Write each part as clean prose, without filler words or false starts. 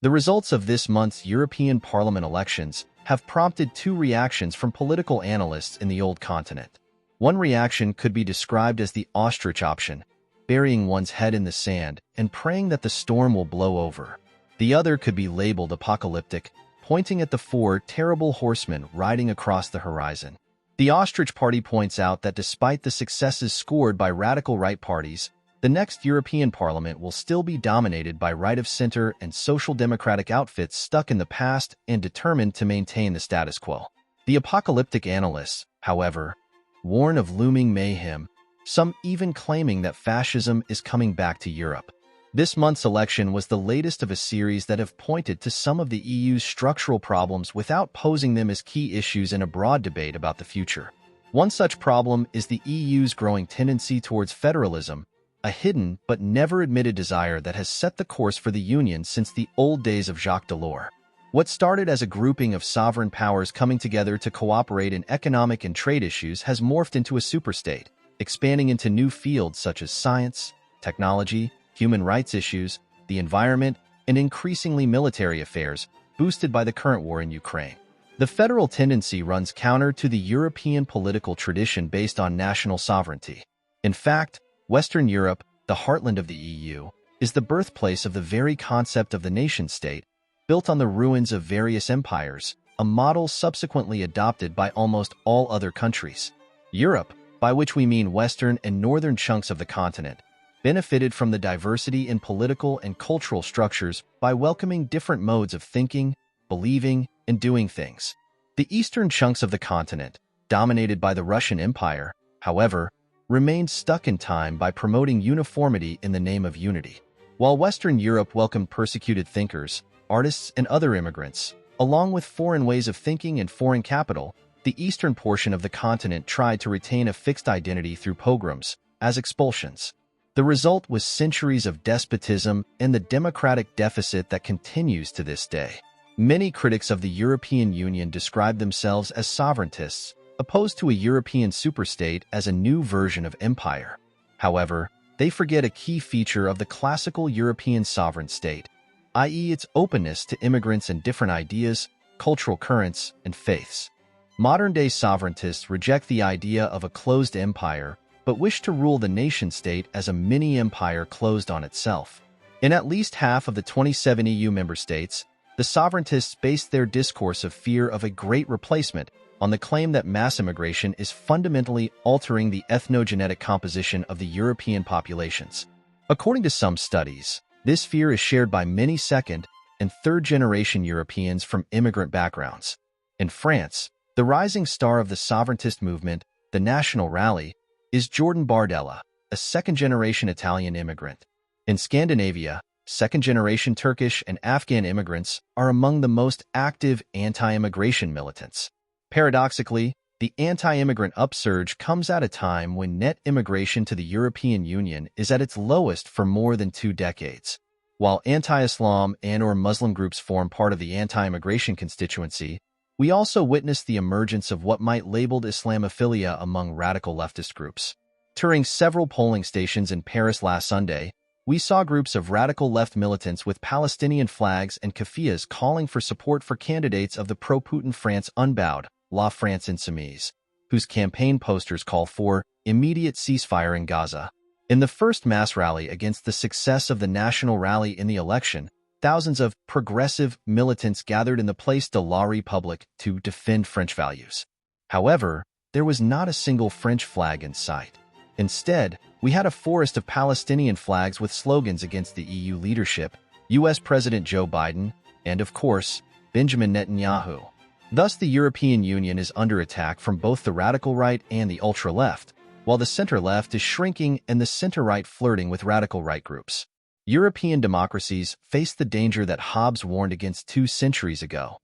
The results of this month's European Parliament elections have prompted two reactions from political analysts in the old continent. One reaction could be described as the ostrich option, burying one's head in the sand and praying that the storm will blow over. The other could be labeled apocalyptic, pointing at the four terrible horsemen riding across the horizon. The Ostrich Party points out that despite the successes scored by radical right parties, the next European Parliament will still be dominated by right-of-center and social democratic outfits stuck in the past and determined to maintain the status quo. The apocalyptic analysts, however, warn of looming mayhem, some even claiming that fascism is coming back to Europe. This month's election was the latest of a series that have pointed to some of the EU's structural problems without posing them as key issues in a broad debate about the future. One such problem is the EU's growing tendency towards federalism, a hidden but never admitted desire that has set the course for the Union since the old days of Jacques Delors. What started as a grouping of sovereign powers coming together to cooperate in economic and trade issues has morphed into a superstate, expanding into new fields such as science, technology, human rights issues, the environment, and increasingly military affairs, boosted by the current war in Ukraine. The federal tendency runs counter to the European political tradition based on national sovereignty. In fact, Western Europe, the heartland of the EU, is the birthplace of the very concept of the nation-state, built on the ruins of various empires, a model subsequently adopted by almost all other countries. Europe, by which we mean western and northern chunks of the continent, benefited from the diversity in political and cultural structures by welcoming different modes of thinking, believing, and doing things. The eastern chunks of the continent, dominated by the Russian Empire, however, remained stuck in time by promoting uniformity in the name of unity. While Western Europe welcomed persecuted thinkers, artists, and other immigrants, along with foreign ways of thinking and foreign capital, the eastern portion of the continent tried to retain a fixed identity through pogroms, as expulsions. The result was centuries of despotism and the democratic deficit that continues to this day. Many critics of the European Union describe themselves as sovereigntists, opposed to a European superstate as a new version of empire. However, they forget a key feature of the classical European sovereign state, i.e. its openness to immigrants and different ideas, cultural currents, and faiths. Modern-day sovereigntists reject the idea of a closed empire, but wish to rule the nation-state as a mini-empire closed on itself. In at least half of the 27 EU member states, the sovereigntists base their discourse of fear of a great replacement on the claim that mass immigration is fundamentally altering the ethnogenetic composition of the European populations. According to some studies, this fear is shared by many second- and third-generation Europeans from immigrant backgrounds. In France, the rising star of the sovereigntist movement, the National Rally, is Jordan Bardella, a second-generation Italian immigrant. In Scandinavia, second-generation Turkish and Afghan immigrants are among the most active anti-immigration militants. Paradoxically, the anti-immigrant upsurge comes at a time when net immigration to the European Union is at its lowest for more than 2 decades. While anti-Islam and/or Muslim groups form part of the anti-immigration constituency, we also witness the emergence of what might labeled Islamophilia among radical leftist groups. Touring several polling stations in Paris last Sunday, we saw groups of radical left militants with Palestinian flags and keffiyehs calling for support for candidates of the pro-Putin France Unbowed, La France Insoumise, whose campaign posters call for immediate ceasefire in Gaza. In the first mass rally against the success of the National Rally in the election, thousands of progressive militants gathered in the Place de la République to defend French values. However, there was not a single French flag in sight. Instead, we had a forest of Palestinian flags with slogans against the EU leadership, US President Joe Biden, and of course, Benjamin Netanyahu. Thus, the European Union is under attack from both the radical right and the ultra-left, while the center-left is shrinking and the center-right flirting with radical right groups. European democracies face the danger that Hobbes warned against 2 centuries ago.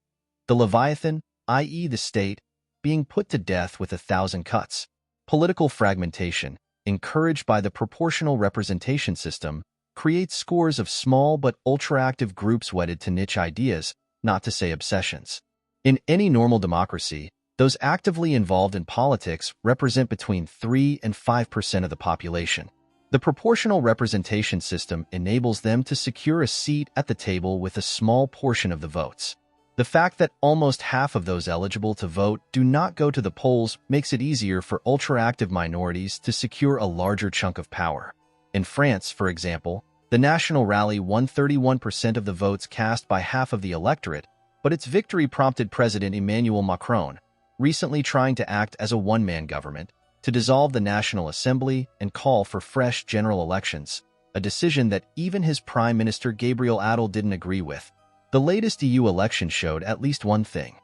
The Leviathan, i.e. the state, being put to death with 1,000 cuts. Political fragmentation, encouraged by the proportional representation system, creates scores of small but ultra-active groups wedded to niche ideas, not to say obsessions. In any normal democracy, those actively involved in politics represent between 3 and 5% of the population. The proportional representation system enables them to secure a seat at the table with a small portion of the votes. The fact that almost half of those eligible to vote do not go to the polls makes it easier for ultra-active minorities to secure a larger chunk of power. In France, for example, the National Rally won 31% of the votes cast by half of the electorate, but its victory prompted President Emmanuel Macron, recently trying to act as a one-man government, to dissolve the National Assembly and call for fresh general elections, a decision that even his Prime Minister Gabriel Attal didn't agree with. The latest EU election showed at least one thing.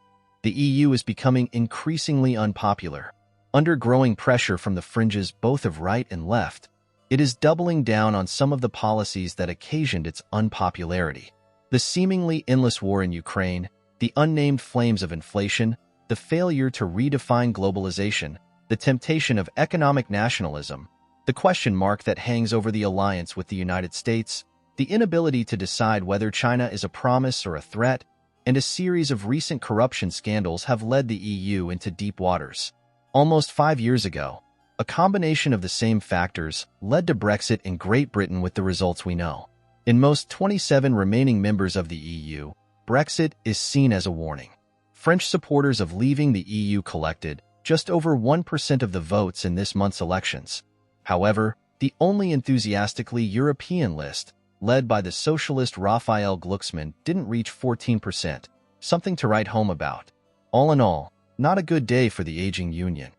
The EU is becoming increasingly unpopular. Under growing pressure from the fringes both of right and left, it is doubling down on some of the policies that occasioned its unpopularity. The seemingly endless war in Ukraine, the unnamed flames of inflation, the failure to redefine globalization, the temptation of economic nationalism, the question mark that hangs over the alliance with the United States, the inability to decide whether China is a promise or a threat, and a series of recent corruption scandals have led the EU into deep waters. Almost 5 years ago, a combination of the same factors led to Brexit in Great Britain with the results we know. In most 27 remaining members of the EU, Brexit is seen as a warning. French supporters of leaving the EU collected just over 1% of the votes in this month's elections. However, the only enthusiastically European list, led by the socialist Raphael Glucksmann, didn't reach 14%, something to write home about. All in all, not a good day for the aging union.